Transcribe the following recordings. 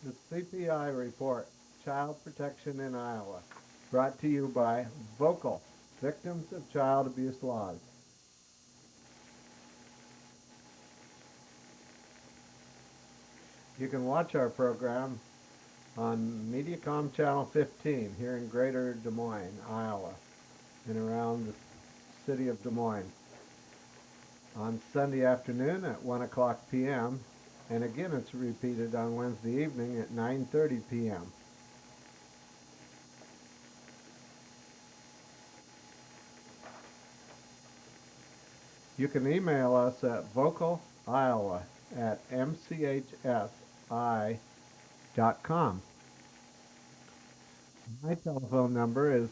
The CPI report, Child Protection in Iowa, brought to you by Vocal, Victims of Child Abuse Laws. You can watch our program on Mediacom Channel 15 here in Greater Des Moines, Iowa, and around the city of Des Moines on Sunday afternoon at 1 o'clock p.m. And again, it's repeated on Wednesday evening at 9:30 p.m. You can email us at vocaliowa@mchsi.com. My telephone number is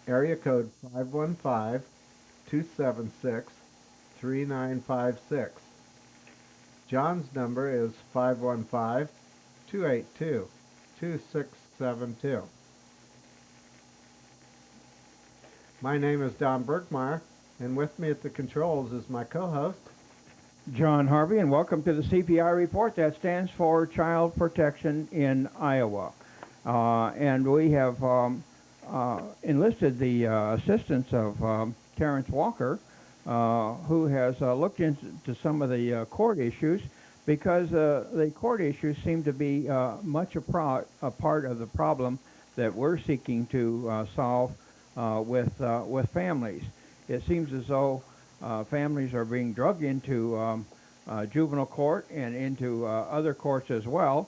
area code 515-276-3956. John's number is 515-282-2672. My name is Don Burgmaier, and with me at the controls is my co-host, John Harvey, and welcome to the CPI report. That stands for Child Protection in Iowa. And we have enlisted the assistance of Terrance Walker, who has looked into some of the court issues, because the court issues seem to be much a part of the problem that we're seeking to solve with families. It seems as though families are being drugged into juvenile court and into other courts as well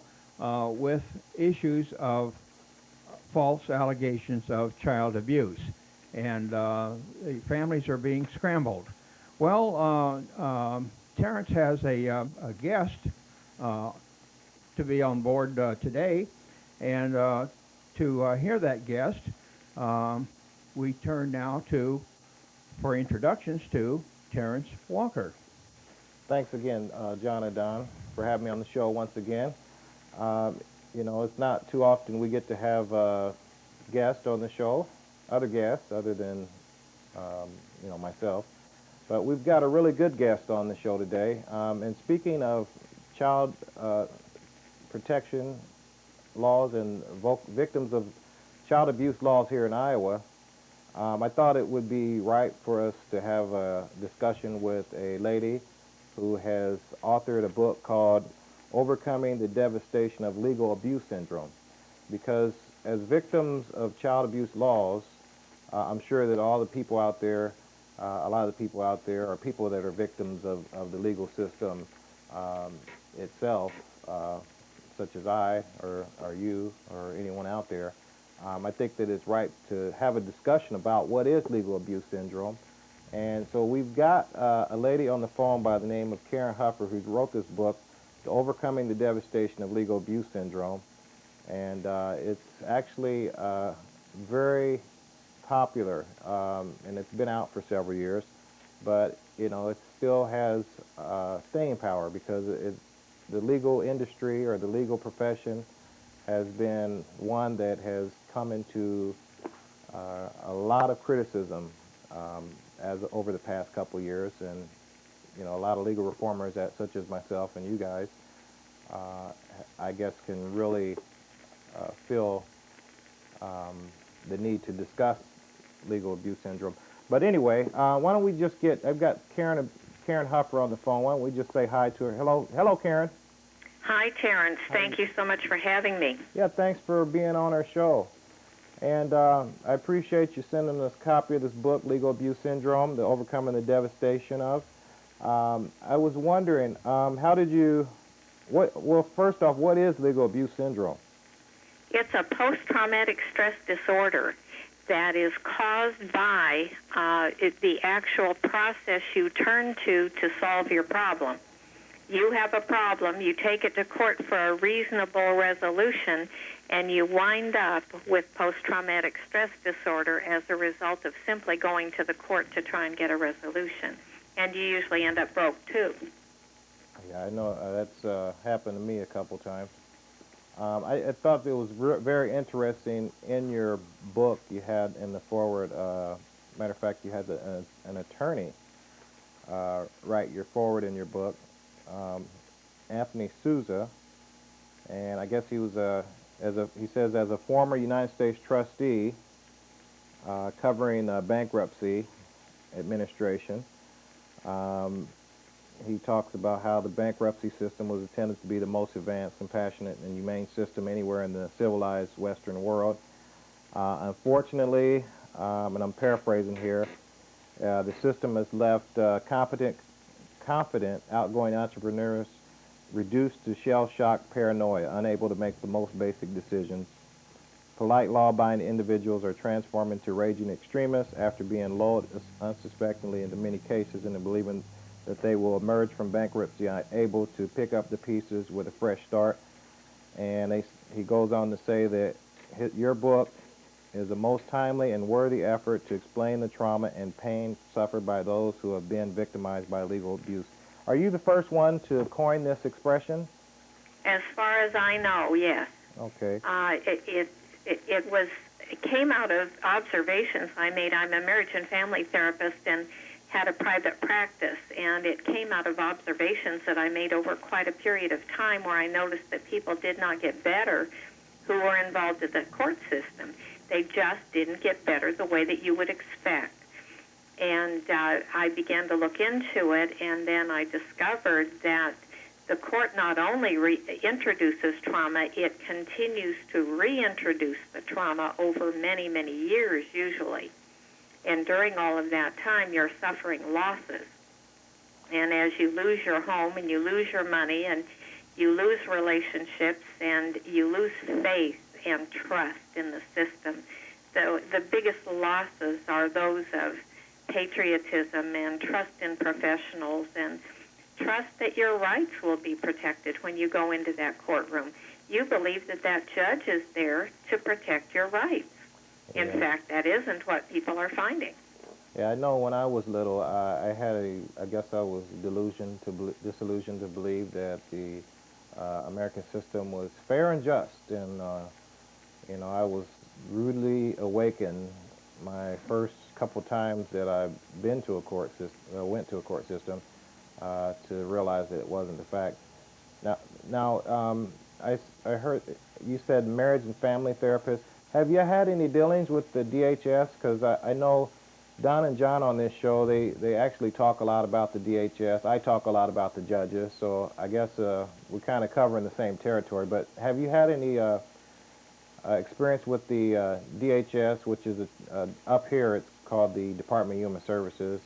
with issues of false allegations of child abuse. And the families are being scrambled. Well, Terrance has a guest to be on board today. And to hear that guest, we turn now for introductions to Terrance Walker. Thanks again, John and Don, for having me on the show once again. It's not too often we get to have guests on the show, other guests other than, myself. But we've got a really good guest on the show today. And speaking of child protection laws and victims of child abuse laws here in Iowa, I thought it would be right for us to have a discussion with a lady who has authored a book called Overcoming the Devastation of Legal Abuse Syndrome. Because as victims of child abuse laws, I'm sure that all the people out there, a lot of the people out there are people that are victims of the legal system itself, such as I or you or anyone out there. I think that it's right to have a discussion about what is legal abuse syndrome. And so we've got a lady on the phone by the name of Karin Huffer, who wrote this book, Overcoming the Devastation of Legal Abuse Syndrome. And it's actually very popular, and it's been out for several years. But, it still has staying power, because the legal industry or the legal profession has been one that has come into a lot of criticism as over the past couple of years, and a lot of legal reformers, such as myself and you guys, I guess, can really feel the need to discuss legal abuse syndrome. But anyway, why don't we just I've got Karin Huffer on the phone. Why don't we just say hi to her? Hello, Karin. Hi, Terrance. Thank you so much for having me. Yeah, thanks for being on our show. And I appreciate you sending us a copy of this book, Legal Abuse Syndrome, The Overcoming the Devastation of. I was wondering, first off, what is legal abuse syndrome? It's a post-traumatic stress disorder that is caused by the actual process you turn to solve your problem. You have a problem, you take it to court for a reasonable resolution, and you wind up with post-traumatic stress disorder as a result of simply going to the court to try and get a resolution. And you usually end up broke, too. Yeah, I know. That's happened to me a couple times. I thought it was very interesting in your book. You had in the foreword, matter of fact, you had an attorney write your foreword in your book, Anthony Souza, and I guess he was he says as a former United States trustee covering bankruptcy administration. He talks about how the bankruptcy system was intended to be the most advanced, compassionate, and humane system anywhere in the civilized Western world. Unfortunately, and I'm paraphrasing here, the system has left confident, outgoing entrepreneurs reduced to shell-shocked paranoia, unable to make the most basic decisions. Polite, law-abiding individuals are transformed into raging extremists after being lulled unsuspectingly into many cases into believing that they will emerge from bankruptcy able to pick up the pieces with a fresh start. And he goes on to say that your book is a most timely and worthy effort to explain the trauma and pain suffered by those who have been victimized by legal abuse. Are you the first one to coin this expression? As far as I know, yes. Okay. It came out of observations I made. I'm a marriage and family therapist and had a private practice, and it came out of observations that I made over quite a period of time where I noticed that people did not get better who were involved in the court system. They just didn't get better the way that you would expect. And I began to look into it, and then I discovered that the court not only introduces trauma, it continues to reintroduce the trauma over many, many years usually. And during all of that time, you're suffering losses. And as you lose your home and you lose your money and you lose relationships and you lose faith and trust in the system, the biggest losses are those of patriotism and trust in professionals and trust that your rights will be protected when you go into that courtroom. You believe that that judge is there to protect your rights. In fact, that isn't what people are finding. Yeah, I know when I was little, I guess I was disillusioned to believe that the American system was fair and just, and I was rudely awakened my first couple times that I've been to a court system, went to a court system, to realize that it wasn't the fact. Now, I heard you said marriage and family therapist. Have you had any dealings with the DHS? Because I know Don and John on this show, they actually talk a lot about the DHS. I talk a lot about the judges, so I guess we're kind of covering the same territory. But have you had any experience with the DHS, which is up here, it's called the Department of Human Services?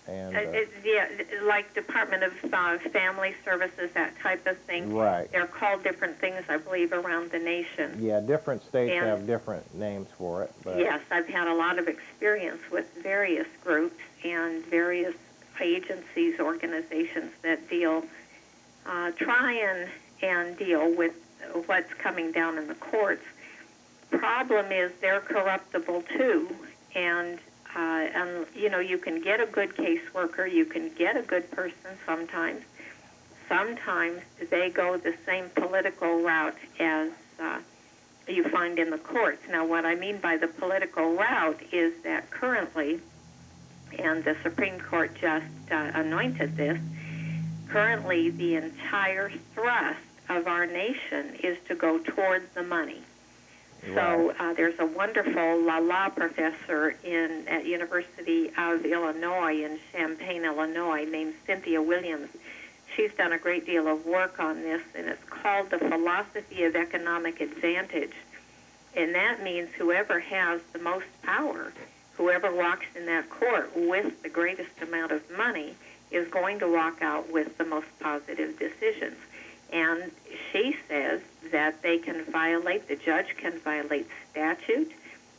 Yeah, like Department of Family Services, that type of thing. Right. They're called different things, I believe, around the nation. Yeah, different states have different names for it. But yes, I've had a lot of experience with various groups and various agencies, organizations that try and deal with what's coming down in the courts. Problem is they're corruptible too, and you can get a good caseworker, you can get a good person sometimes. Sometimes they go the same political route as you find in the courts. Now, what I mean by the political route is that currently, and the Supreme Court just anointed this, currently the entire thrust of our nation is to go towards the money. So there's a wonderful law professor at University of Illinois in Champaign, Illinois, named Cynthia Williams. She's done a great deal of work on this, and it's called the philosophy of economic advantage. And that means whoever has the most power, whoever walks in that court with the greatest amount of money, is going to walk out with the most positive decisions. And she says that the judge can violate statute,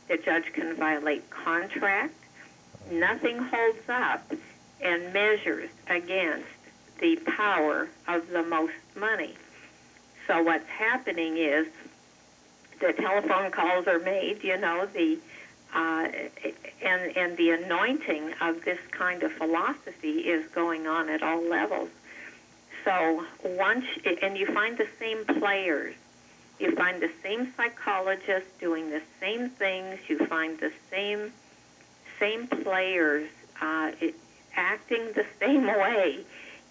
the judge can violate contract. Nothing holds up and measures against the power of the most money. So what's happening is the telephone calls are made, and the anointing of this kind of philosophy is going on at all levels. So and you find the same players. You find the same psychologists doing the same things. You find the same players acting the same way.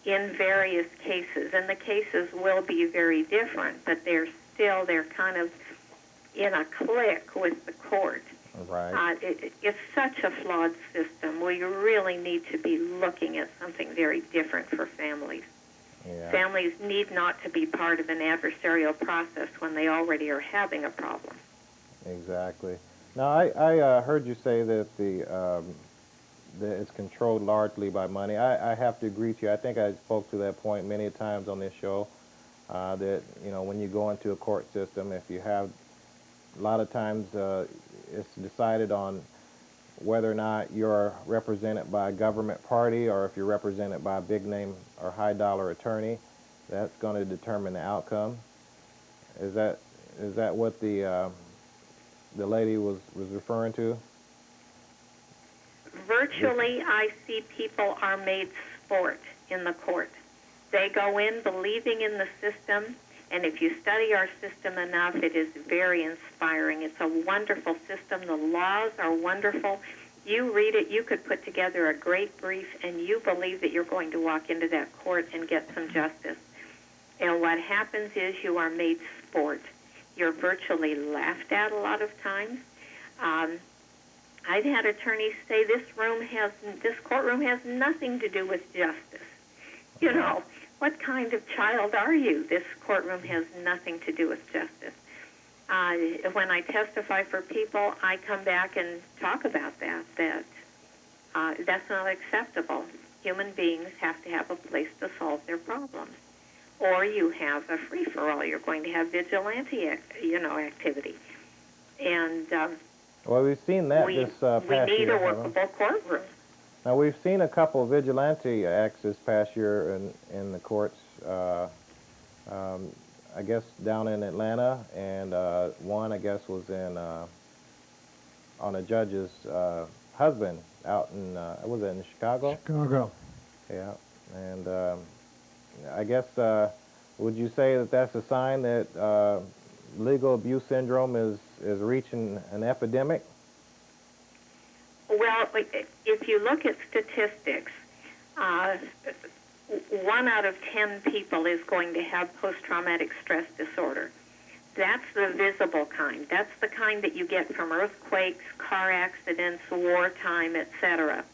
in various cases, and the cases will be very different, but they're kind of in a clique with the court. Right. It's such a flawed system. We really need to be looking at something very different for families. Yeah. Families need not to be part of an adversarial process when they already are having a problem. Exactly. Now, I heard you say that that it's controlled largely by money. I have to agree with you. I think I spoke to that point many times on this show, that, when you go into a court system, if you have, a lot of times it's decided on whether or not you're represented by a government party or if you're represented by a big name or high dollar attorney. That's going to determine the outcome. Is that what the lady was referring to? Virtually, I see people are made sport in the court. They go in believing in the system, and if you study our system enough, it is very inspiring. It's a wonderful system. The laws are wonderful. You read it, you could put together a great brief, and you believe that you're going to walk into that court and get some justice. And what happens is you are made sport. You're virtually laughed at a lot of times. I've had attorneys say this courtroom has nothing to do with justice. You know, what kind of child are you? This courtroom has nothing to do with justice. When I testify for people, I come back and talk about that that's not acceptable. Human beings have to have a place to solve their problems. Or you have a free-for-all. You're going to have vigilante, activity. And well, we've seen that we this past year. We need a workable courtroom. Now, we've seen a couple of vigilante acts this past year in the courts, I guess down in Atlanta, and one, I guess, was on a judge's husband out in, was it in Chicago? Chicago. Yeah, and I guess, would you say that that's a sign that legal abuse syndrome is reaching an epidemic? Well, if you look at statistics, 1 out of 10 people is going to have post-traumatic stress disorder. That's the visible kind. That's the kind that you get from earthquakes, car accidents, wartime, etc.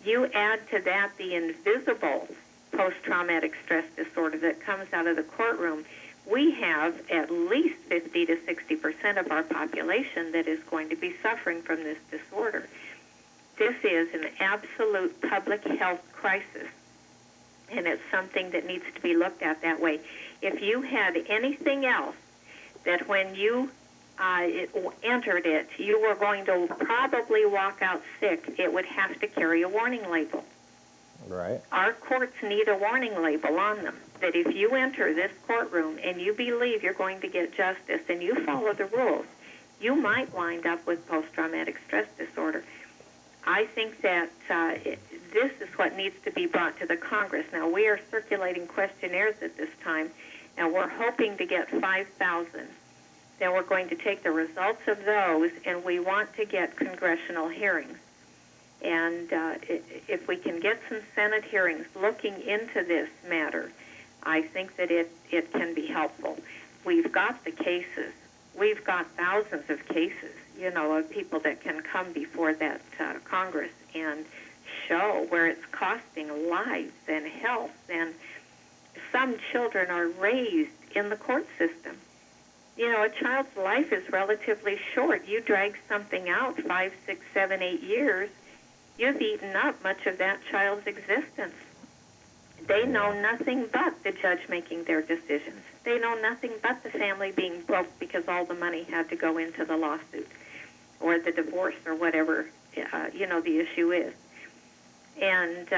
You add to that the invisible post-traumatic stress disorder that comes out of the courtroom. We have at least 50 to 60% of our population that is going to be suffering from this disorder. This is an absolute public health crisis, and it's something that needs to be looked at that way. If you had anything else that when you entered it, you were going to probably walk out sick, it would have to carry a warning label. Right. Our courts need a warning label on them that if you enter this courtroom and you believe you're going to get justice and you follow the rules, you might wind up with post-traumatic stress disorder. I think that this is what needs to be brought to the Congress. Now, we are circulating questionnaires at this time, and we're hoping to get 5,000. Then we're going to take the results of those, and we want to get congressional hearings. And if we can get some Senate hearings looking into this matter, I think that it can be helpful. We've got the cases. We've got thousands of cases, of people that can come before that Congress and show where it's costing lives and health. And some children are raised in the court system. A child's life is relatively short. You drag something out 5, 6, 7, 8 years, you've eaten up much of that child's existence. They know nothing but the judge making their decisions. They know nothing but the family being broke because all the money had to go into the lawsuit or the divorce or whatever, the issue is. And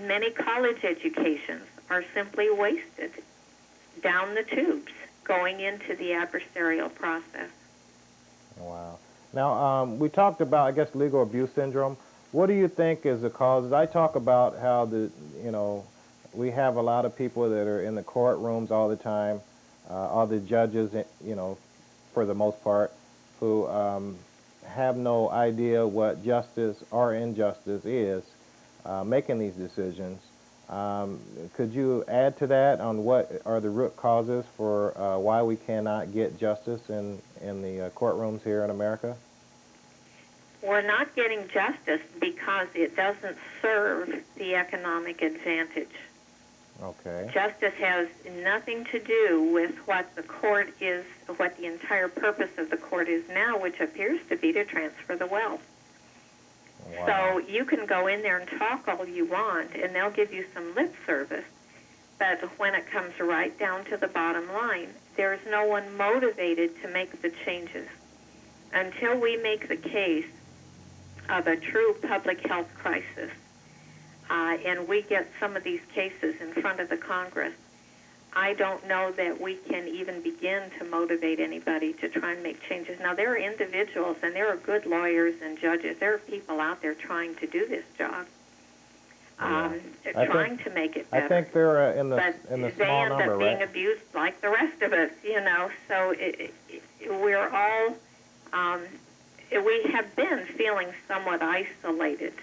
many college educations are simply wasted down the tubes going into the adversarial process. Wow. Now, we talked about, I guess, legal abuse syndrome. What do you think is the causes? I talk about how we have a lot of people that are in the courtrooms all the time, all the judges, for the most part, who have no idea what justice or injustice is, making these decisions. Could you add to that on what are the root causes for why we cannot get justice in the courtrooms here in America? We're not getting justice because it doesn't serve the economic advantage. Okay. Justice has nothing to do with what the court is, what the entire purpose of the court is now, which appears to be to transfer the wealth. Wow. So you can go in there and talk all you want, and they'll give you some lip service. But when it comes right down to the bottom line, there's no one motivated to make the changes. Until we make the case of a true public health crisis, and we get some of these cases in front of the Congress, I don't know that we can even begin to motivate anybody to try and make changes. Now, there are individuals, and there are good lawyers and judges. There are people out there trying to do this job, trying to make it better. I think they're in the but small they end number, up being right? abused like the rest of us, you know. So we're all, we have been feeling somewhat isolated.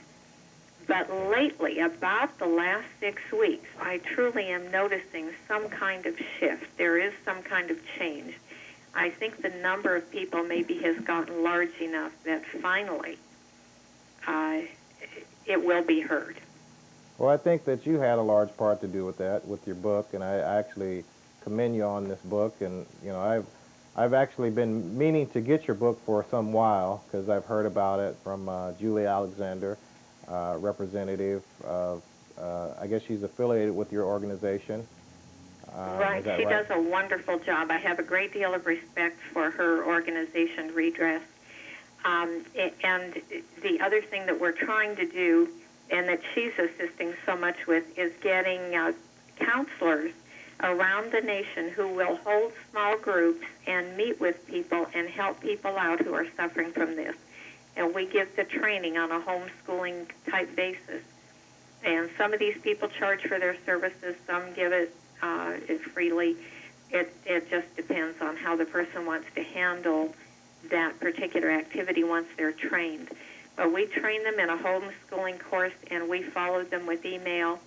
But lately, about the last 6 weeks, I truly am noticing some kind of shift. There is some kind of change. I think the number of people maybe has gotten large enough that finally it will be heard. Well, I think that you had a large part to do with that, with your book, and I actually commend you on this book. And you know, I've actually been meaning to get your book for some while because I've heard about it from Julie Alexander, representative of, I guess she's affiliated with your organization. Right, she does a wonderful job. I have a great deal of respect for her organization, Redress. And the other thing that we're trying to do, and that she's assisting so much with, is getting counselors around the nation who will hold small groups and meet with people and help people out who are suffering from this. And we give the training on a homeschooling type basis. And some of these people charge for their services, some give it freely. It just depends on how the person wants to handle that particular activity once they're trained. But we train them in a homeschooling course, and we follow them with email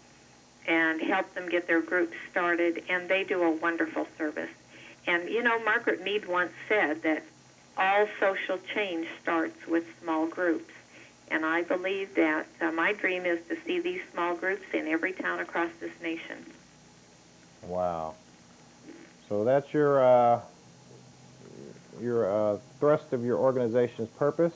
and help them get their groups started, and they do a wonderful service. And, you know, Margaret Mead once said that all social change starts with small groups. And I believe that my dream is to see these small groups in every town across this nation. Wow. So that's your thrust of your organization's purpose?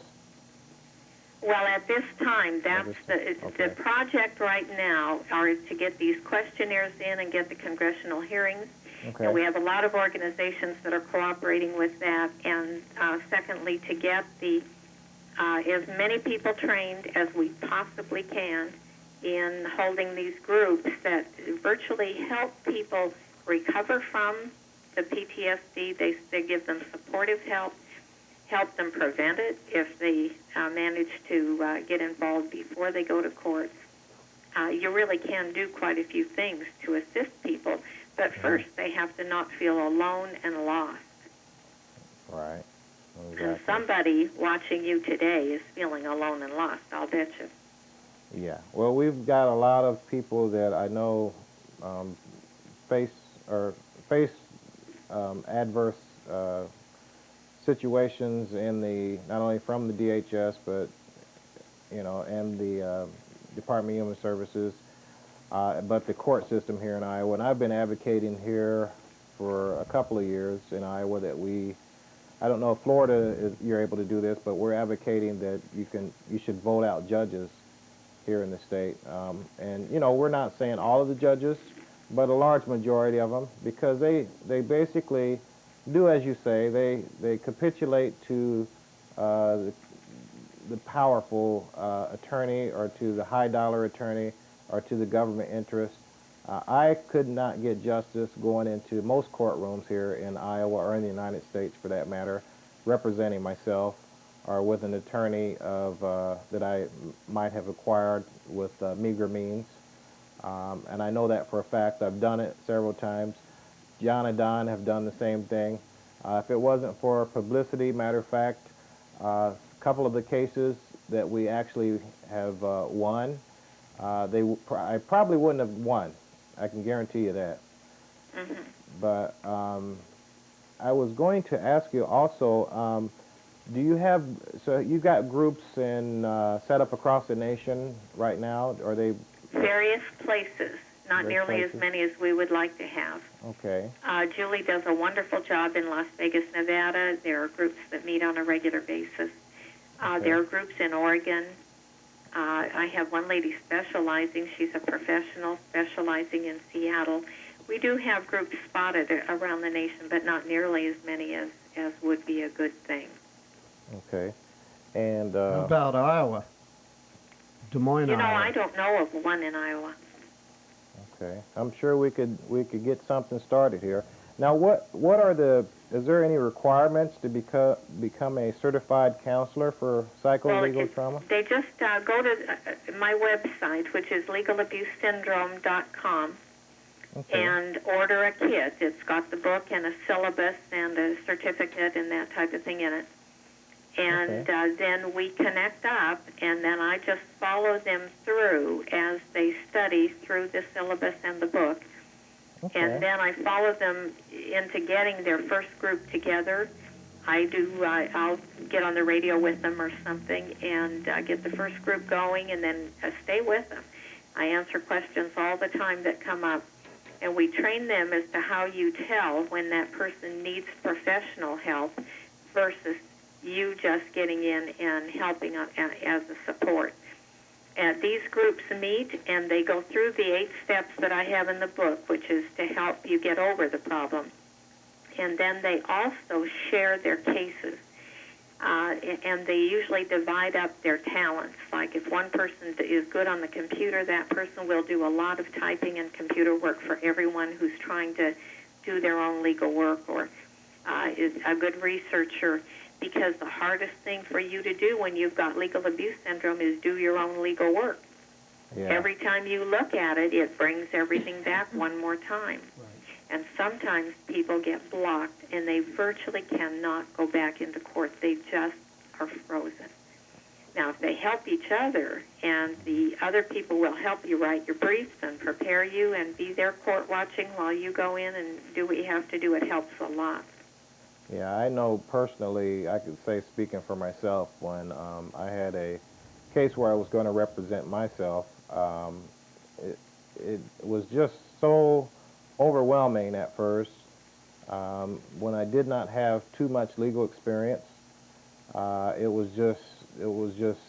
Well, at this time, that's the project right now are to get these questionnaires in and get the congressional hearings. Okay. And we have a lot of organizations that are cooperating with that. And secondly, to get the as many people trained as we possibly can in holding these groups that virtually help people recover from the PTSD. They give them supportive help them prevent it if they manage to get involved before they go to court. You really can do quite a few things to assist people, but first they have to not feel alone and lost. Right. Exactly. And somebody watching you today is feeling alone and lost, I'll bet you. Yeah. Well, we've got a lot of people that I know face adverse situations in the not only from the DHS but and the Department of Human Services, but the court system here in Iowa. And I've been advocating here for a couple of years in Iowa that I don't know if Florida you're able to do this, but we're advocating that you should vote out judges here in the state. And we're not saying all of the judges, but a large majority of them, because they basically do as you say. They capitulate to the powerful attorney, or to the high-dollar attorney, or to the government interest. I could not get justice going into most courtrooms here in Iowa, or in the United States for that matter, representing myself, or with an attorney that I might have acquired with meager means. And I know that for a fact. I've done it several times. John and Don have done the same thing. If it wasn't for publicity, matter of fact, a couple of the cases that we actually have won, I probably wouldn't have won. I can guarantee you that. Hmm. But I was going to ask you also, do you have, so you got groups in, set up across the nation right now? Are they? Various places, not Various nearly places? as many as we would like to have. Okay. Julie does a wonderful job in Las Vegas, Nevada. There are groups that meet on a regular basis. Okay. There are groups in Oregon. I have one lady specializing. She's a professional specializing in Seattle. We do have groups spotted around the nation, but not nearly as many as would be a good thing. Okay. And How about Iowa? Des Moines, You know, Iowa. I don't know of one in Iowa. okay, I'm sure we could get something started here. Now, what are the? Is there any requirements to become a certified counselor for psycholegal trauma? They just go to my website, which is legalabusesyndrome.com, Okay. and order a kit. It's got the book and a syllabus and a certificate and that type of thing in it. And then we connect up, and then I just follow them through as they study through the syllabus and the book. Okay. And then I follow them into getting their first group together. I'll get on the radio with them or something and get the first group going, and then stay with them. I answer questions all the time that come up, and we train them as to how you tell when that person needs professional help versus you just getting in and helping as a support. And these groups meet, and they go through the 8 steps that I have in the book, which is to help you get over the problem. And then they also share their cases, and they usually divide up their talents. Like if one person is good on the computer, that person will do a lot of typing and computer work for everyone who's trying to do their own legal work, or is a good researcher, because the hardest thing for you to do when you've got legal abuse syndrome is do your own legal work. Yeah. Every time you look at it, it brings everything back one more time. And sometimes people get blocked, and they virtually cannot go back into court. They just are frozen. Now, if they help each other, and the other people will help you write your briefs and prepare you and be there court watching while you go in and do what you have to do, it helps a lot. Yeah, I know personally, I could say, speaking for myself, when I had a case where I was going to represent myself, it was just so overwhelming at first. When I did not have too much legal experience, it was just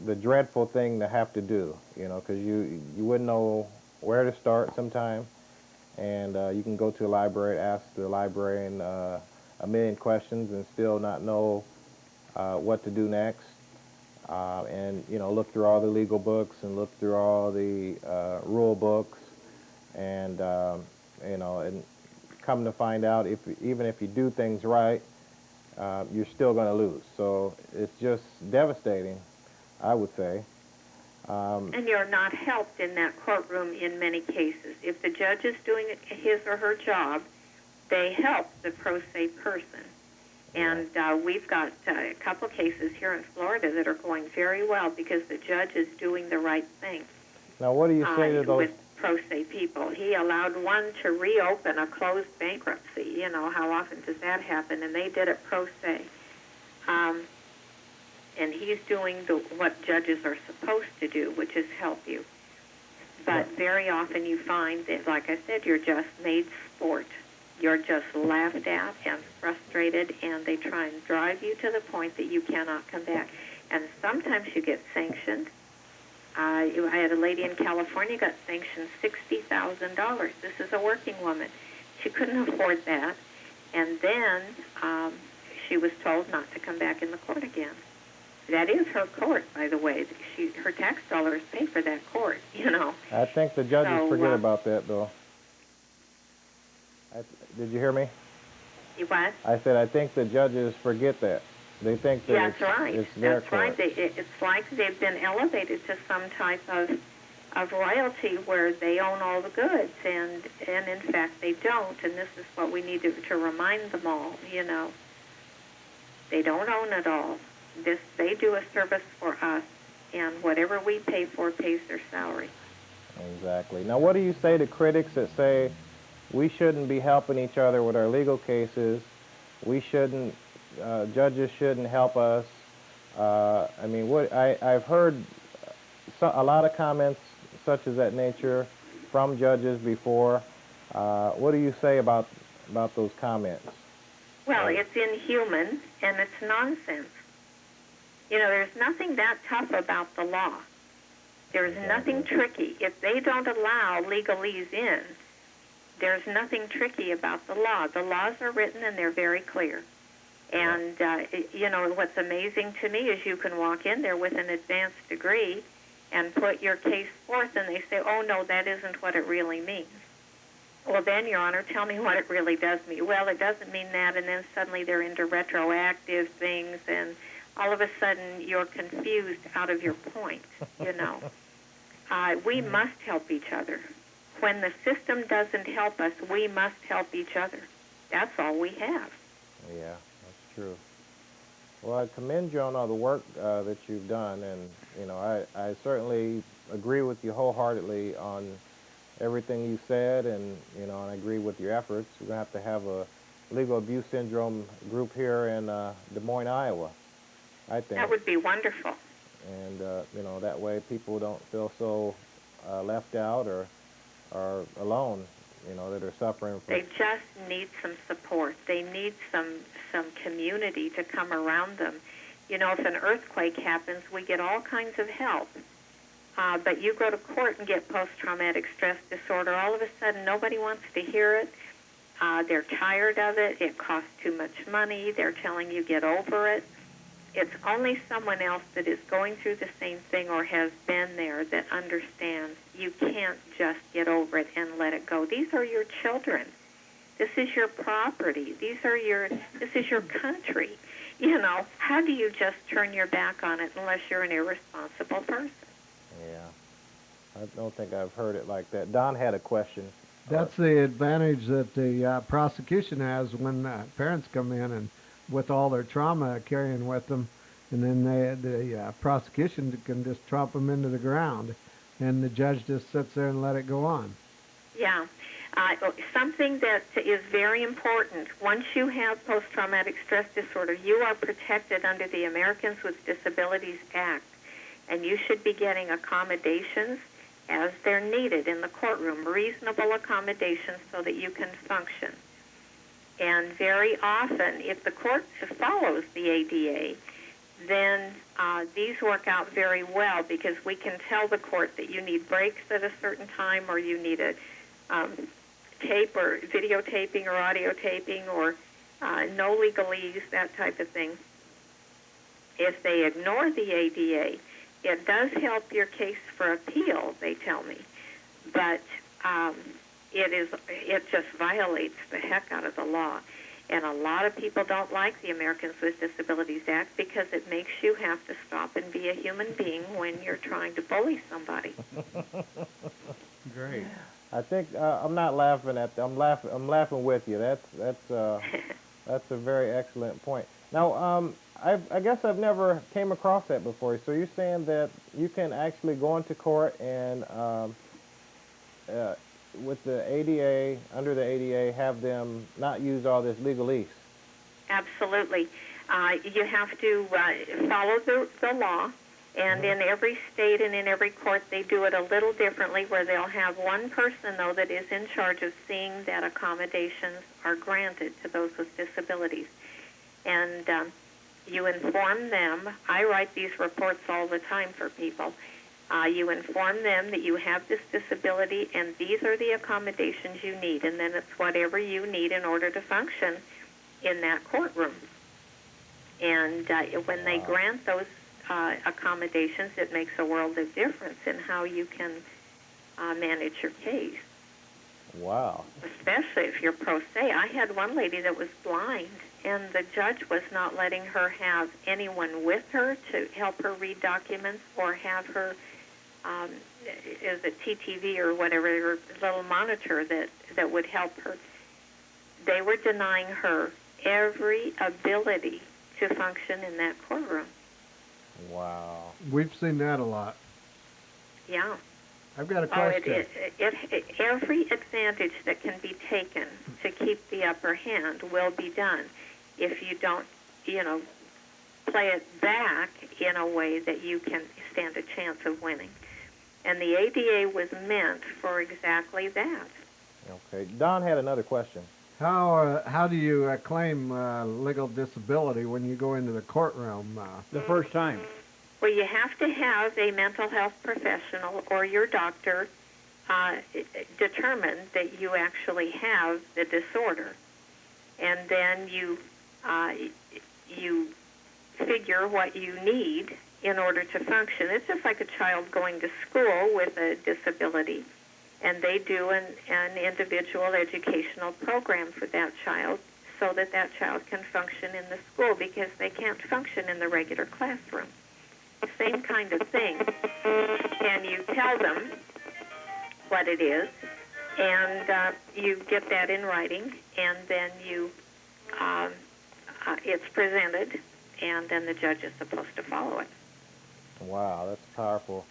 the dreadful thing to have to do, because you wouldn't know where to start sometime, and you can go to a library, ask the librarian a million questions and still not know what to do next, and look through all the legal books and look through all the rule books, and and come to find out, even if you do things right, you're still going to lose. So it's just devastating, I would say. And you're not helped in that courtroom in many cases. If the judge is doing his or her job, they help the pro se person. And we've got a couple cases here in Florida that are going very well because the judge is doing the right thing. Now, what do you say to those? With pro se people, he allowed one to reopen a closed bankruptcy. How often does that happen? And they did it pro se. And he's doing what judges are supposed to do, which is help you. But very often you find that, like I said, you're just made sport. You're just laughed at and frustrated, and they try and drive you to the point that you cannot come back. And sometimes you get sanctioned. I had a lady in California got sanctioned $60,000. This is a working woman. She couldn't afford that. And then she was told not to come back in the court again. That is her court, by the way. Her tax dollars pay for that court, I think the judges forget about that, though. Did you hear me? You what? I said I think the judges forget that. They think that That's right. it's their That's court. right. It's like they've been elevated to some type of royalty where they own all the goods, and in fact they don't. And this is what we need to remind them all. They don't own it all. They do a service for us, and whatever we pay for pays their salary. Exactly. Now, what do you say to critics that say we shouldn't be helping each other with our legal cases? We shouldn't, judges shouldn't help us. I mean, I've heard a lot of comments such as that nature from judges before. What do you say about those comments? Well, it's inhuman, and it's nonsense. You know, there's nothing that tough about the law. There's nothing tricky. If they don't allow legalese in, there's nothing tricky about the law. The laws are written, and they're very clear. And, you know, what's amazing to me is you can walk in there with an advanced degree and put your case forth, and they say, oh, no, that isn't what it really means. Well, then, Your Honor, tell me what it really does mean. Well, it doesn't mean that, and then suddenly they're into retroactive things, and all of a sudden you're confused out of your point, you know. We must help each other. When the system doesn't help us, we must help each other. That's all we have. Yeah, that's true. Well, I commend you on all the work that you've done, and, you know, I certainly agree with you wholeheartedly on everything you said, and, you know, and I agree with your efforts. We're going to have a legal abuse syndrome group here in Des Moines, Iowa, I think. That would be wonderful. And, you know, that way people don't feel so left out or alone, you know, that are suffering from... They just need some support. They need some community to come around them. You know, if an earthquake happens, we get all kinds of help. But you go to court and get post-traumatic stress disorder, all of a sudden nobody wants to hear it. They're tired of it. It costs too much money. They're telling you get over it. It's only someone else that is going through the same thing or has been there that understands you can't just get over it and let it go. These are your children. This is your property. This is your country. You know, how do you just turn your back on it unless you're an irresponsible person? Yeah. I don't think I've heard it like that. Don had a question. That's the advantage that the prosecution has when parents come in and with all their trauma carrying with them, and then the prosecution can just tromp them into the ground, and the judge just sits there and let it go on. Yeah. Something that is very important, once you have post-traumatic stress disorder, you are protected under the Americans with Disabilities Act, and you should be getting accommodations as they're needed in the courtroom, reasonable accommodations so that you can function. And very often, if the court follows the ADA, then these work out very well because we can tell the court that you need breaks at a certain time or you need a tape or videotaping or audio taping or no legalese, that type of thing. If they ignore the ADA, it does help your case for appeal, they tell me, but it just violates the heck out of the law. And a lot of people don't like the Americans with Disabilities Act because it makes you have to stop and be a human being when you're trying to bully somebody. Great. I think I'm not laughing at. I'm laughing with you. That's a very excellent point. Now, I guess I've never came across that before. So you're saying that you can actually go into court and with the ADA, under the ADA, have them not use all this legalese? Absolutely. You have to follow the law, and in every state and in every court they do it a little differently where they'll have one person, though, that is in charge of seeing that accommodations are granted to those with disabilities. And you inform them. I write these reports all the time for people. You inform them that you have this disability and these are the accommodations you need, and then it's whatever you need in order to function in that courtroom. And when they grant those accommodations, it makes a world of difference in how you can manage your case. Wow. Especially if you're pro se. I had one lady that was blind, and the judge was not letting her have anyone with her to help her read documents or have her as a TTV or whatever, or little monitor that would help her. They were denying her every ability to function in that courtroom. Wow. We've seen that a lot. Yeah. I've got a Oh, question. every advantage that can be taken to keep the upper hand will be done if you don't, play it back in a way that you can stand a chance of winning. And the ADA was meant for exactly that. Okay. Don had another question. How do you claim legal disability when you go into the courtroom? The first time. Well, you have to have a mental health professional or your doctor determine that you actually have the disorder, and then you figure what you need in order to function. It's just like a child going to school with a disability, and they do an individual educational program for that child so that that child can function in the school because they can't function in the regular classroom. Same kind of thing. And you tell them what it is, and you get that in writing, and then it's presented, and then the judge is supposed to follow it. Wow, that's powerful.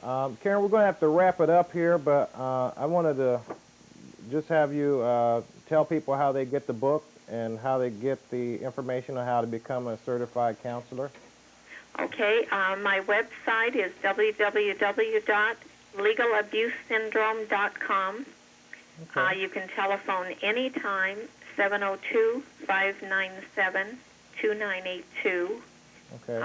Karen, we're going to have to wrap it up here, but I wanted to just have you tell people how they get the book and how they get the information on how to become a certified counselor. Okay, my website is www.legalabusesyndrome.com. Okay. You can telephone anytime, 702-597-2982. Okay.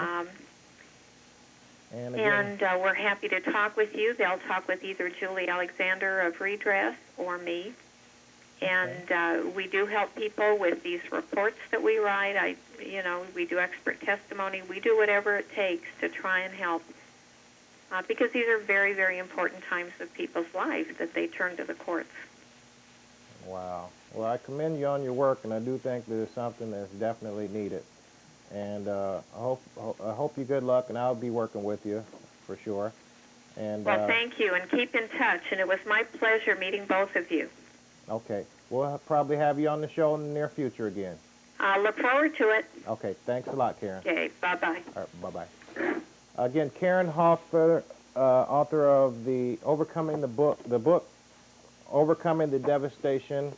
And And we're happy to talk with you. They'll talk with either Julie Alexander of Redress or me. And we do help people with these reports that we write. We do expert testimony. We do whatever it takes to try and help because these are very, very important times of people's lives that they turn to the courts. Wow. Well, I commend you on your work, and I do think that it's something that's definitely needed. And I hope you good luck, and I'll be working with you for sure. And well, thank you, and keep in touch. And it was my pleasure meeting both of you. Okay. We'll probably have you on the show in the near future again. I'll look forward to it. Okay. Thanks a lot, Karen. Okay, bye-bye. All right, bye-bye. Again, Karin Huffer, author of the book Overcoming the Devastation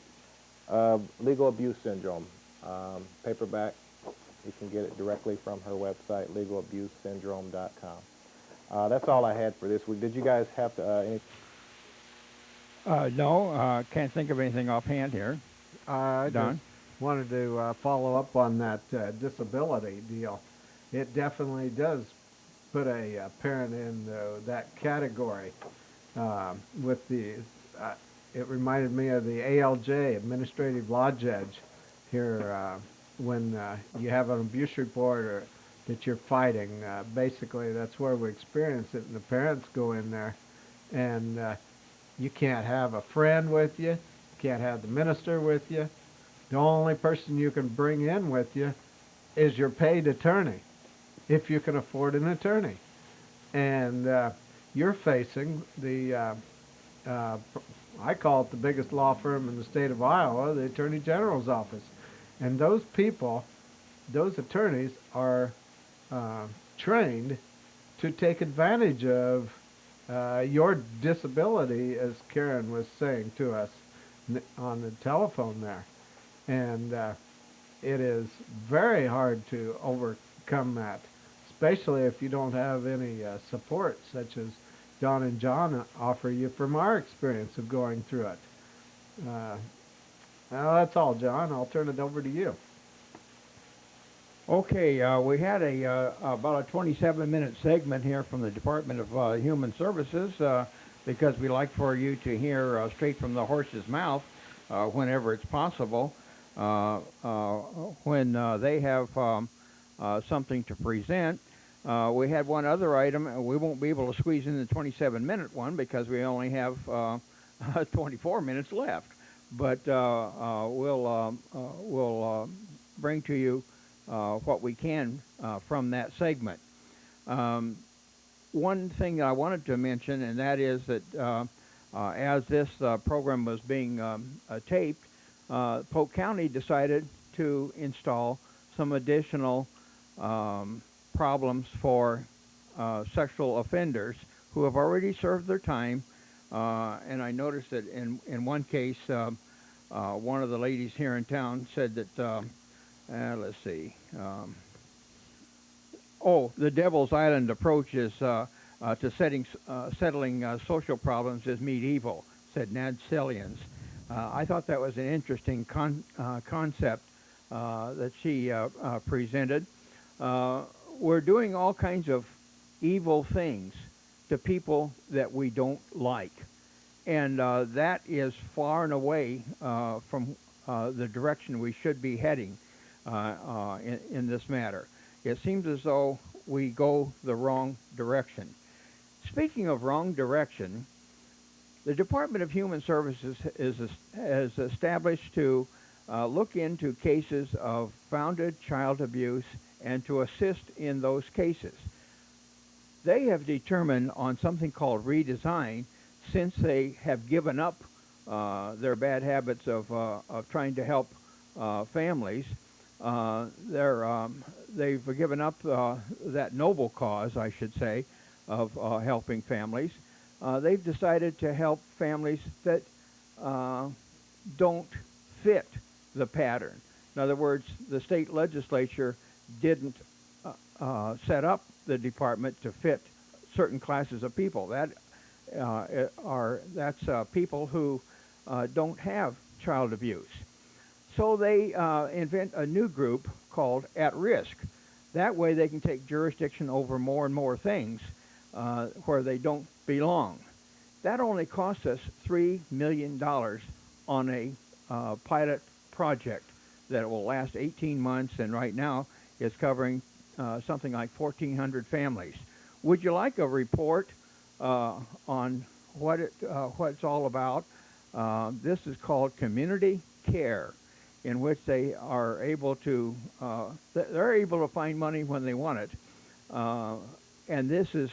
of Legal Abuse Syndrome, paperback. You can get it directly from her website, legalabusesyndrome.com. That's all I had for this week. Did you guys have any? No, can't think of anything offhand here. I Don? just wanted to follow up on that disability deal. It definitely does put a parent in that category. With the, it reminded me of the ALJ, Administrative Law Judge, here when you have an abuse report or that you're fighting. Basically, that's where we experience it, and the parents go in there, and you can't have a friend with you, can't have the minister with you. The only person you can bring in with you is your paid attorney, if you can afford an attorney. And you're facing the, I call it the biggest law firm in the state of Iowa, the Attorney General's office. And those people, those attorneys are trained to take advantage of your disability, as Karin was saying to us on the telephone there. And it is very hard to overcome that, especially if you don't have any support, such as Don and John offer you from our experience of going through it. Well, that's all, John. I'll turn it over to you. Okay, we had about a 27-minute segment here from the Department of Human Services because we like for you to hear straight from the horse's mouth whenever it's possible when they have something to present. We had one other item. We won't be able to squeeze in the 27-minute one because we only have 24 minutes left. But we'll bring to you what we can from that segment. One thing that I wanted to mention, and that is that as this program was being taped, Polk County decided to install some additional problems for sexual offenders who have already served their time. And I noticed that in one case, one of the ladies here in town said that, let's see, the Devil's Island approach is to settling social problems is medieval, said Nad Sellians. I thought that was an interesting concept that she presented. We're doing all kinds of evil things to people that we don't like. And that is far and away from the direction we should be heading in this matter. It seems as though we go the wrong direction. Speaking of wrong direction, the Department of Human Services is established to look into cases of founded child abuse and to assist in those cases. They have determined on something called redesign, since they have given up their bad habits of trying to help families, they've given up that noble cause, I should say, of helping families. They've decided to help families that don't fit the pattern. In other words, the state legislature didn't set up the department to fit certain classes of people. That's people who don't have child abuse. So they invent a new group called At Risk. That way they can take jurisdiction over more and more things where they don't belong. That only cost us $3 million on a pilot project that will last 18 months, and right now is covering something like 1,400 families. Would you like a report on what it's all about? This is called Community Care, in which they are able to they're able to find money when they want it, and this is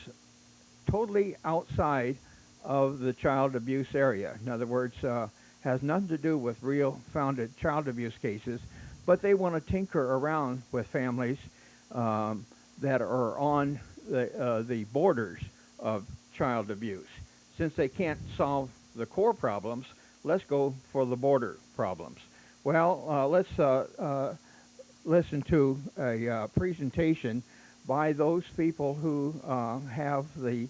totally outside of the child abuse area. In other words, has nothing to do with real founded child abuse cases, but they want to tinker around with families that are on the borders of child abuse. Since they can't solve the core problems, let's go for the border problems. Well, let's listen to a presentation by those people who have the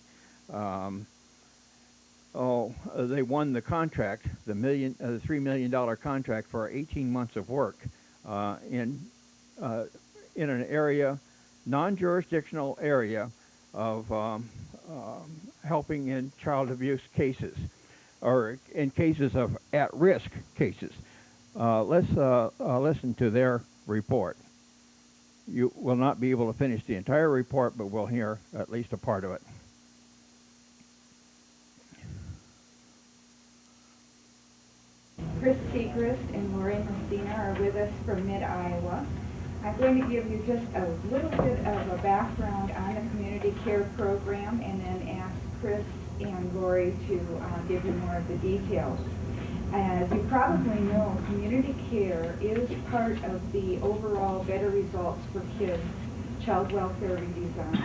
they won the contract, the $3 million contract for 18 months of work in an area, non-jurisdictional area of helping in child abuse cases, or in cases of at-risk cases. Let's listen to their report. You will not be able to finish the entire report, but we'll hear at least a part of it. Chris Segrist and Lori Messina are with us from Mid-Iowa. I'm going to give you just a little bit of a background on the community care program and then ask Chris and Lori to give you more of the details. As you probably know, community care is part of the overall Better Results for Kids child welfare redesign.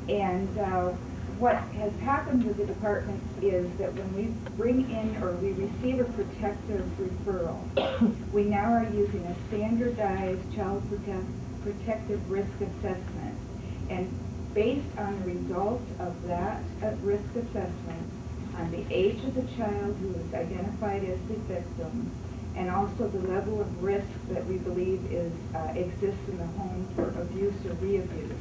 And what has happened with the department is that when we bring in or we receive a protective referral, we now are using a standardized child protective risk assessment. And based on the results of that risk assessment, on the age of the child who is identified as the victim, and also the level of risk that we believe exists in the home for abuse or re-abuse,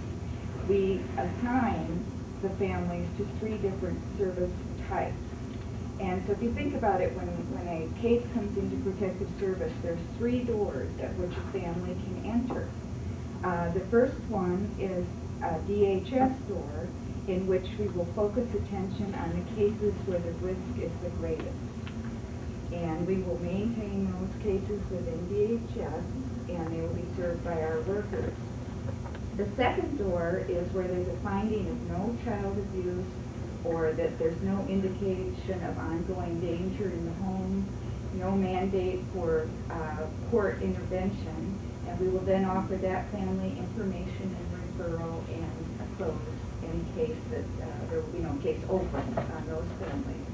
we assign the families to 3 different service types. And so if you think about it, when a case comes into protective service, there's 3 doors at which a family can enter. The first one is a DHS door, in which we will focus attention on the cases where the risk is the greatest. And we will maintain those cases within DHS, and they will be served by our workers. The second door is where there's a finding of no child abuse, or that there's no indication of ongoing danger in the home, no mandate for court intervention, And we will then offer that family information and referral and a close in case that there will be no case open on those families.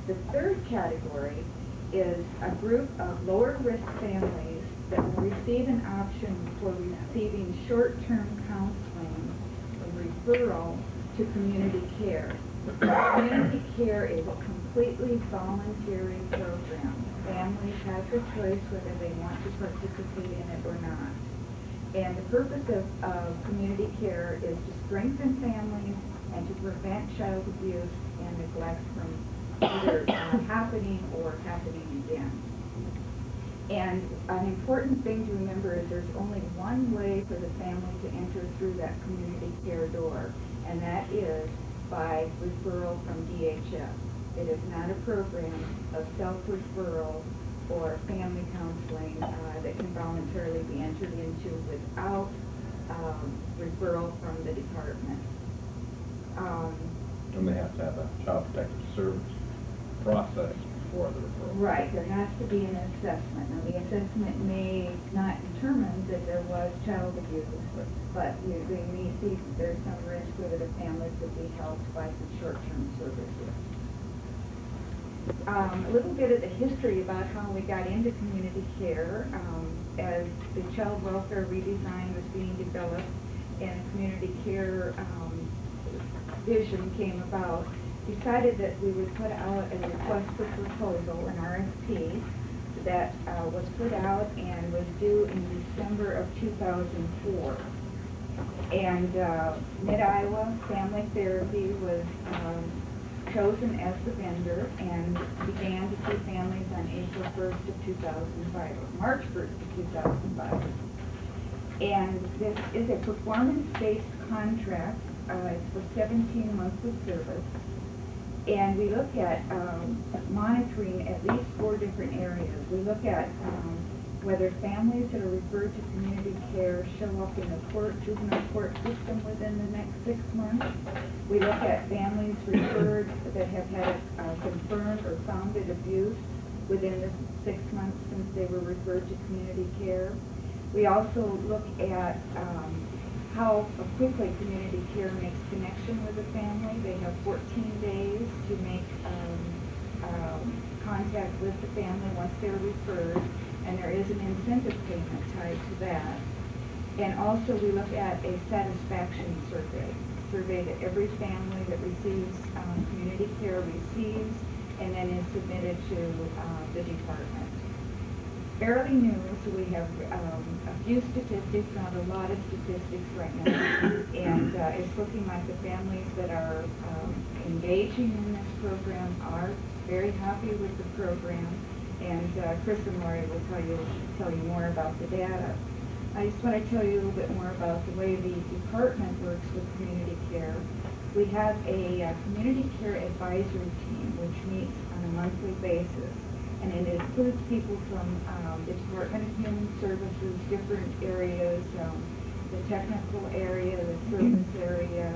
The third category is a group of lower risk families that will receive an option for receiving short-term counseling or referral to community care. Community care is a completely voluntary program. Families have the choice whether they want to participate in it or not. And the purpose of community care is to strengthen families and to prevent child abuse and neglect from either happening or happening again. And an important thing to remember is there's only one way for the family to enter through that community care door, and that is by referral from DHS. It is not a program of self-referral or family counseling that can voluntarily be entered into without referral from the department. And they have to have a child protective service process before the referral. Right, there has to be an assessment. Now, the assessment may not determine that there was child abuse, but they may see that there's some risk whether the family could be helped by some short-term services. A little bit of the history about how we got into community care. As the child welfare redesign was being developed and community care vision came about, decided that we would put out a request for proposal, an RFP, that was put out and was due in December of 2004. And Mid-Iowa Family Therapy was chosen as the vendor and began to see families on April 1st of 2005, or March 1st of 2005. And this is a performance-based contract. It's for 17 months of service. And we look at monitoring at least 4 different areas. We look at whether families that are referred to community care show up in the juvenile court system within the next 6 months. We look at families referred that have had confirmed or founded abuse within the 6 months since they were referred to community care. We also look at how quickly community care makes connection with the family. They have 14 days to make contact with the family once they're referred, and there is an incentive payment tied to that. And also we look at a satisfaction survey that every family that receives community care receives and then is submitted to the department. Fairly new, so we have a few statistics, not a lot of statistics right now, and it's looking like the families that are engaging in this program are very happy with the program, and Chris and Lori will tell you more about the data. I just want to tell you a little bit more about the way the department works with community care. We have a community care advisory team which meets on a monthly basis. And it includes people from the Department of Human Services, different areas, the technical area, the service area,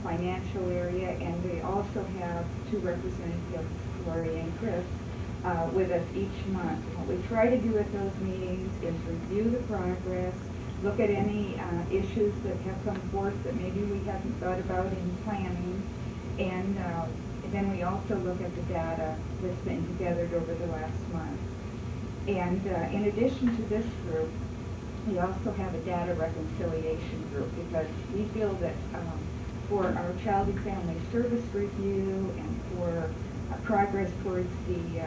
financial area, and we also have 2 representatives, Lori and Chris, with us each month. What we try to do at those meetings is review the progress, look at any issues that have come forth that maybe we hadn't thought about in planning, and then we also look at the data that's been gathered over the last month. And in addition to this group, we also have a data reconciliation group because we feel that for our child and family service review and for progress towards the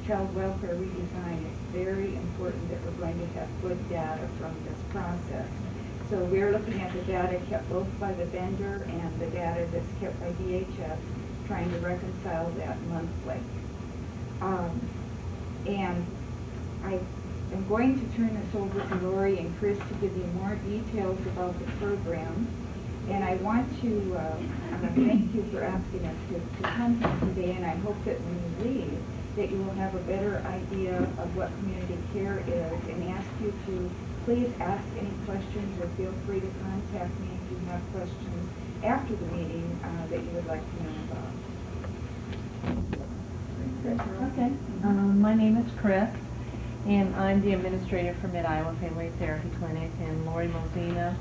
child welfare redesign, it's very important that we're going to have good data from this process. So we're looking at the data kept both by the vendor and the data that's kept by DHS, trying to reconcile that monthly. And I am going to turn this over to Lori and Chris to give you more details about the program. And I want to thank you for asking us to come here today, and I hope that when you leave, that you will have a better idea of what community care is, and ask you to please ask any questions or feel free to contact me if you have questions after the meeting that you would like to know about. Okay. My name is Chris, And I'm the administrator for Mid-Iowa Family Therapy Clinic, and Lori Mosina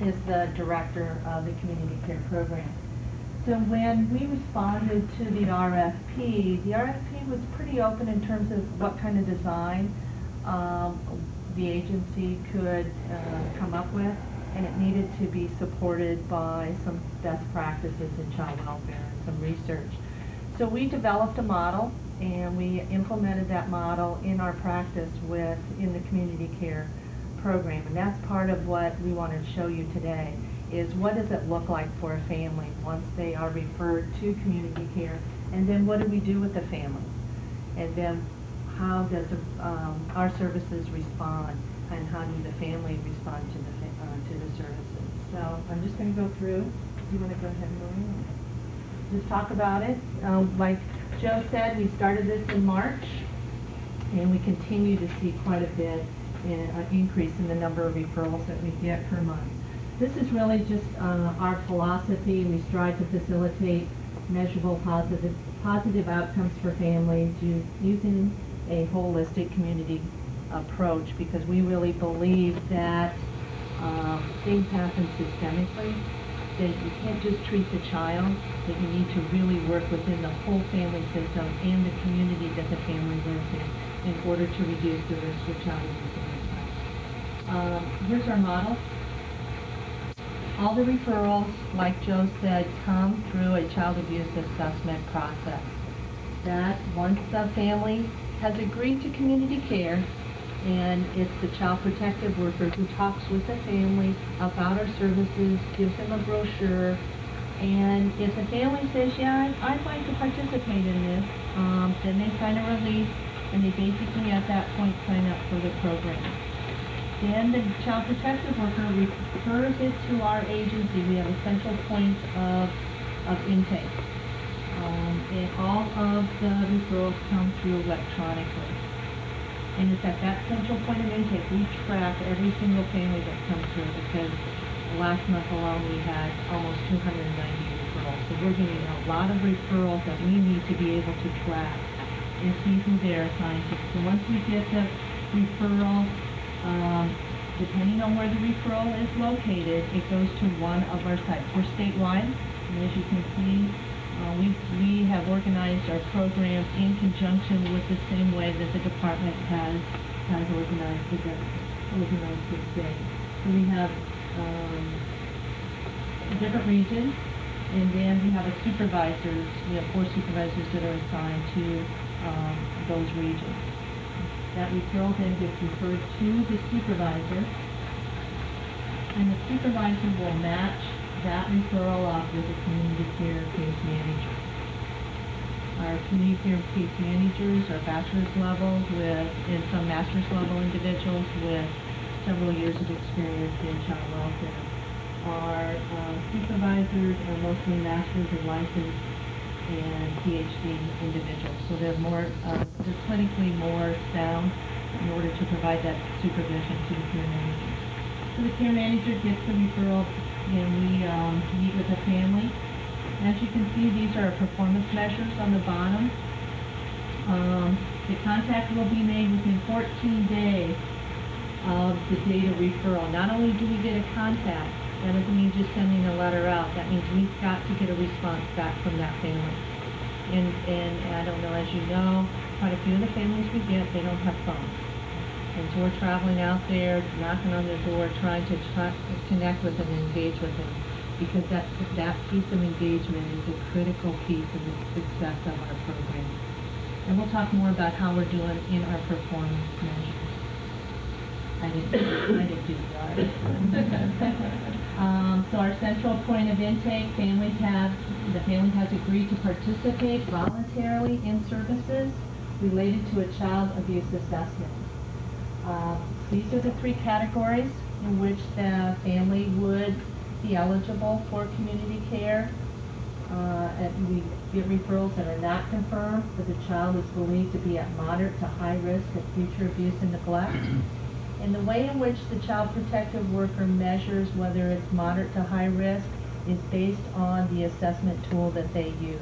is the director of the Community Care Program. So when we responded to the RFP was pretty open in terms of what kind of design the agency could come up with, and it needed to be supported by some best practices in child welfare and some research. So we developed a model, and we implemented that model in our practice in the community care program. And that's part of what we wanted to show you today, is what does it look like for a family once they are referred to community care, and then what do we do with the family? And then how does our services respond, and how do the family respond to the services? So I'm just going to go through. Do you want to go ahead, Maureen? Just talk about it. Like Joe said, we started this in March, and we continue to see quite a bit an increase in the number of referrals that we get per month. This is really just our philosophy. We strive to facilitate measurable positive outcomes for families using a holistic community approach, because we really believe that things happen systemically, that you can't just treat the child, that you need to really work within the whole family system and the community that the family lives in order to reduce the risk of child abuse and neglect. Here's our model. All the referrals, like Joe said, come through a child abuse assessment process. That once the family has agreed to community care, and it's the child protective worker who talks with the family about our services, gives them a brochure, and if the family says, yeah, I'd like to participate in this, then they sign a release, and they basically at that point sign up for the program. Then the child protective worker refers it to our agency. We have a central point of intake. And all of the referrals come through electronically. And it's at that central point of intake we track every single family that comes through, because last month alone we had almost 290 referrals. So we're getting a lot of referrals that we need to be able to track and see who they're assigned to. So once we get the referral, depending on where the referral is located, it goes to one of our sites. We're statewide, and as you can see, we have organized our program in conjunction with the same way that the department has organized the state. So we have different regions, and then we have supervisors. We have 4 supervisors that are assigned to those regions. That referral then gets referred to the supervisor, and the supervisor will match that referral up with a community care case manager. Our community care case managers are bachelor's level and some master's level individuals with several years of experience in child welfare. Our supervisors are mostly master's and licensed and PhD individuals. So they're clinically more sound in order to provide that supervision to the care manager. So the care manager gets the referral, and we meet with the family. As you can see, these are performance measures on the bottom. The contact will be made within 14 days of the date of referral. Not only do we get a contact, that doesn't mean just sending a letter out. That means we've got to get a response back from that family. And I don't know, as you know, quite a few of the families we get, they don't have phones. And so we're traveling out there, knocking on their door, trying to connect with them and engage with them, because that piece of engagement is a critical piece of the success of our program. And we'll talk more about how we're doing in our performance measures. I didn't do that. So our central point of intake, the family has agreed to participate voluntarily in services related to a child abuse assessment. These are the 3 categories in which the family would be eligible for community care. And we get referrals that are not confirmed, but the child is believed to be at moderate to high risk of future abuse and neglect. And the way in which the child protective worker measures whether it's moderate to high risk is based on the assessment tool that they use.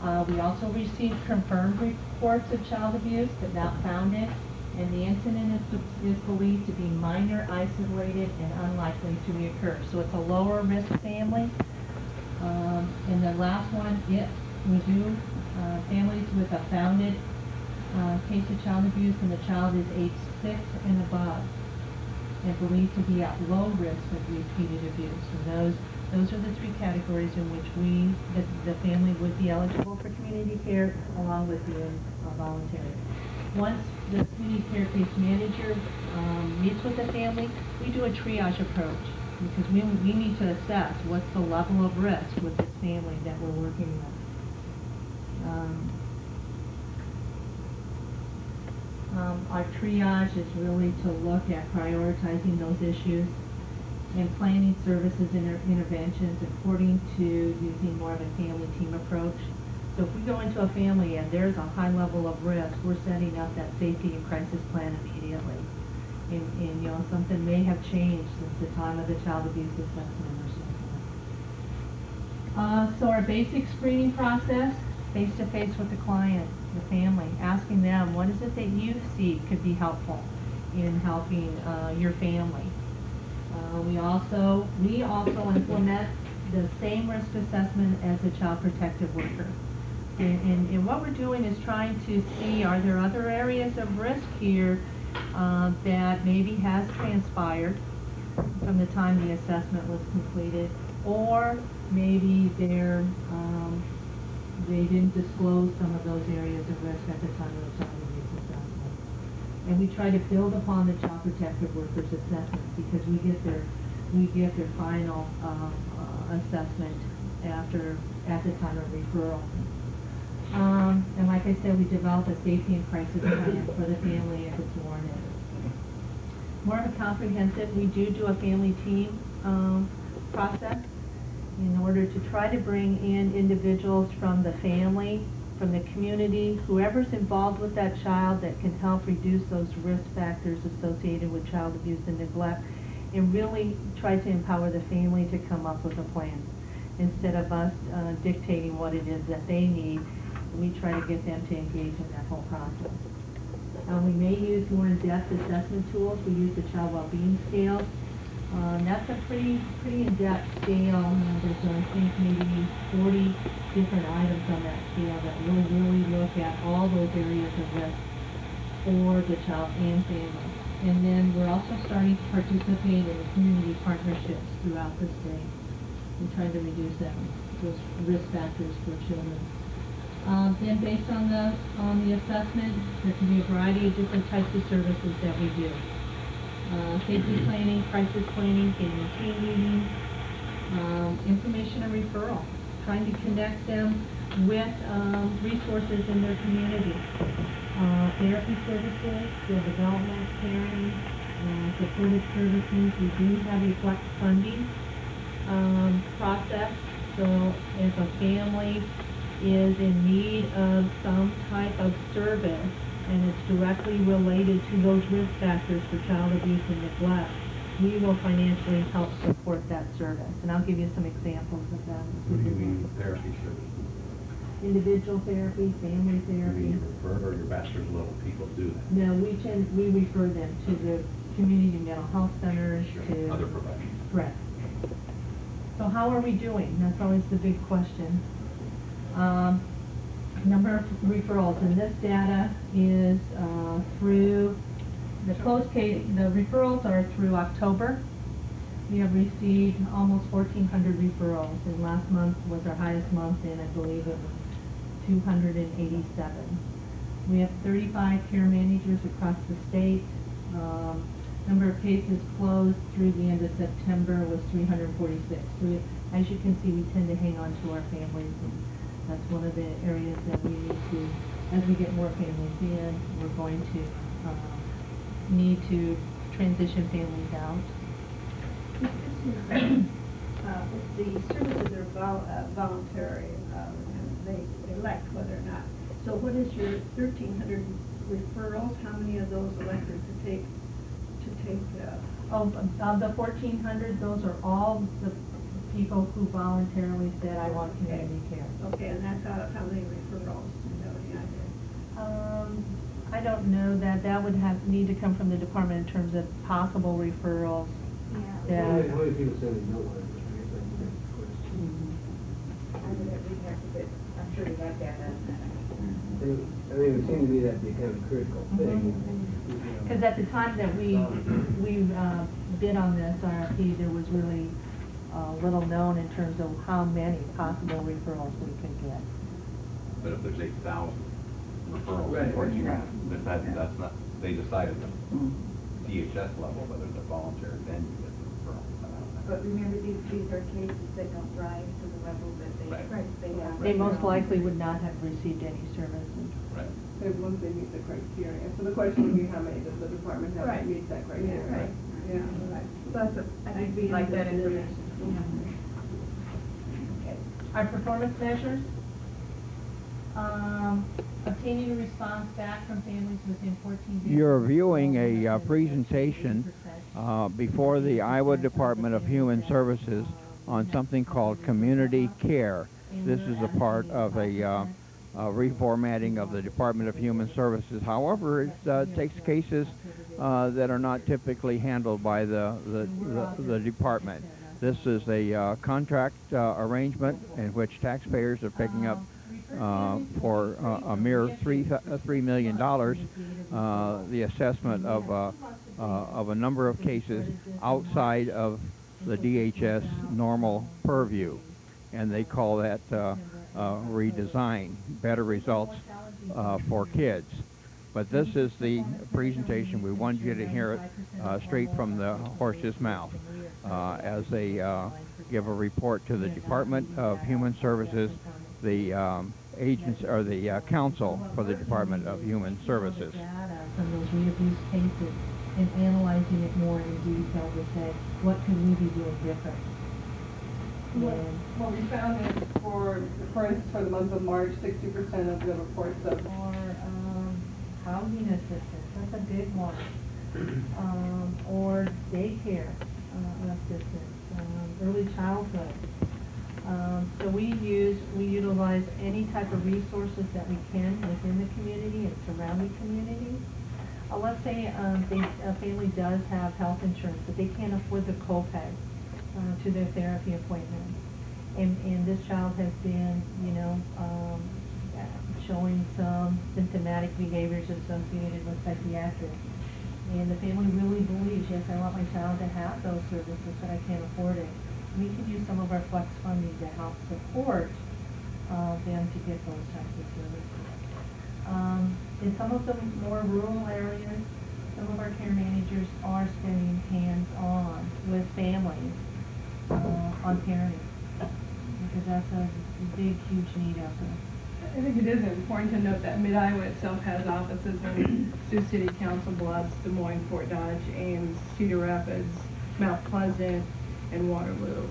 We also received confirmed reports of child abuse but not found it, and the incident is believed to be minor, isolated, and unlikely to reoccur. So it's a lower risk family. And the last one, we do families with a founded case of child abuse and the child is age 6 and above and believed to be at low risk of repeated abuse. And those are the 3 categories in which the family would be eligible for community care, along with being voluntary. Once the community care case manager meets with the family, we do a triage approach because we need to assess what's the level of risk with this family that we're working with. Our triage is really to look at prioritizing those issues and planning services interventions according to using more of a family team approach. So if we go into a family and there's a high level of risk, we're setting up that safety and crisis plan immediately. And you know, something may have changed since the time of the child abuse assessment or something. So our basic screening process, face-to-face with the client, the family, asking them, what is it that you see could be helpful in helping your family? We also implement the same risk assessment as a child protective worker. And what we're doing is trying to see, are there other areas of risk here that maybe has transpired from the time the assessment was completed, or maybe they didn't disclose some of those areas of risk at the time of the child abuse assessment. And we try to build upon the child protective workers assessment because we get their final assessment at the time of referral. And like I said, we develop a safety and crisis plan for the family if it's warranted. More of a comprehensive, we do a family team process in order to try to bring in individuals from the family, from the community, whoever's involved with that child that can help reduce those risk factors associated with child abuse and neglect, and really try to empower the family to come up with a plan. Instead of us dictating what it is that they need, we try to get them to engage in that whole process. We may use more in-depth assessment tools. We use the child well-being scale. That's a pretty in-depth scale. There's, I think, maybe 40 different items on that scale that really look at all those areas of risk for the child and family. And then we're also starting to participate in the community partnerships throughout the state and trying to reduce those risk factors for children. Then based on the assessment, there can be a variety of different types of services that we do. Safety planning, crisis planning, family team meetings, information and referral, trying to connect them with resources in their community. Therapy services, skill development, caring, supportive services. We do have a flex funding process, so if a family is in need of some type of service and it's directly related to those risk factors for child abuse and neglect, we will financially help support that service. And I'll give you some examples of that. What do you mean therapy services? Individual therapy, family You therapy. mean you refer or your bachelor's level people do that? No, we refer them to the community mental health centers, Sure. to... Other professionals. Correct. So how are we doing? That's always the big question. Number of referrals, and this data is through the closed case. The referrals are through October. We have received almost 1,400 referrals, and last month was our highest month, and I believe it was 287. We have 35 care managers across the state. Number of cases closed through the end of September was 346. So as you can see, we tend to hang on to our families, and that's one of the areas that we need to, as we get more families in, we're going to need to transition families out. The services are voluntary, and they elect whether or not. So what is your 1,300 referrals? How many of those elected to take? Of the 1,400, those are all the people who voluntarily said, I want community care. Okay, and that's out of how many referrals? Is that any idea? I don't know that. That would need to come from the department in terms of possible referrals. Yeah. that- How many people say they don't want it? I guess that's the question. I'm sure you got that on I mean, it would seem to me that'd be kind of a critical thing. Because at the time that we bid on this RFP, there was really little known in terms of how many possible referrals we could get. But if there's 8,000 referrals, Right. unfortunately, that's not, they decided the DHS level, whether it's a voluntary, then you get the referral. But remember, these are cases that don't rise to the level that they have. They most likely would not have received any services. Right. Once they meet the criteria. So the question would be, how many does the department have to meet that criteria? Yeah, right. Yeah. I'd like that information. Our performance measures, obtaining a response back from families within 14 days. You're viewing a presentation before the Iowa Department of Human Services on something called community care. This is a part of a reformatting of the Department of Human Services. However, it takes cases that are not typically handled by the department. This is a contract arrangement in which taxpayers are picking up for a mere $3 million the assessment of a number of cases outside of the DHS normal purview, and they call that redesign, better results for kids. But this is the presentation. We wanted you to hear it straight from the horse's mouth as they give a report to the Department of Human Services, the agents or the council for the Department of Human Services. Data from those re-abuse cases and analyzing it more in detail to say, what can we be doing different? What we found is for instance, for the month of March, 60% of the reports of Or housing assistance, that's a big one. Or daycare assistance, early childhood. So we utilize any type of resources that we can within the community and surrounding communities. Let's say a family does have health insurance, but they can't afford the copay to their therapy appointments. And this child has been, showing some symptomatic behaviors associated with psychiatric. And the family really believes, yes, I want my child to have those services, but I can't afford it. We could use some of our flex funding to help support them to get those types of services. In some of the more rural areas, some of our care managers are spending hands-on with families on parenting, because that's a big, huge need out there. I think it is important to note that Mid-Iowa itself has offices in Sioux City, Council Bluffs, Des Moines, Fort Dodge, Ames, Cedar Rapids, Mount Pleasant, and Waterloo.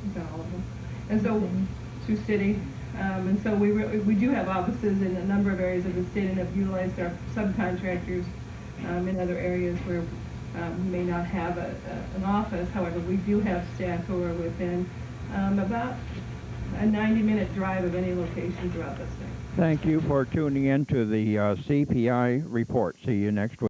Is that all of them? And so, Sioux City. And so we do have offices in a number of areas of the state and have utilized our subcontractors in other areas where we may not have an office. However, we do have staff who are within about a 90-minute drive of any location throughout the state. Thank you for tuning in to the CPI report. See you next week.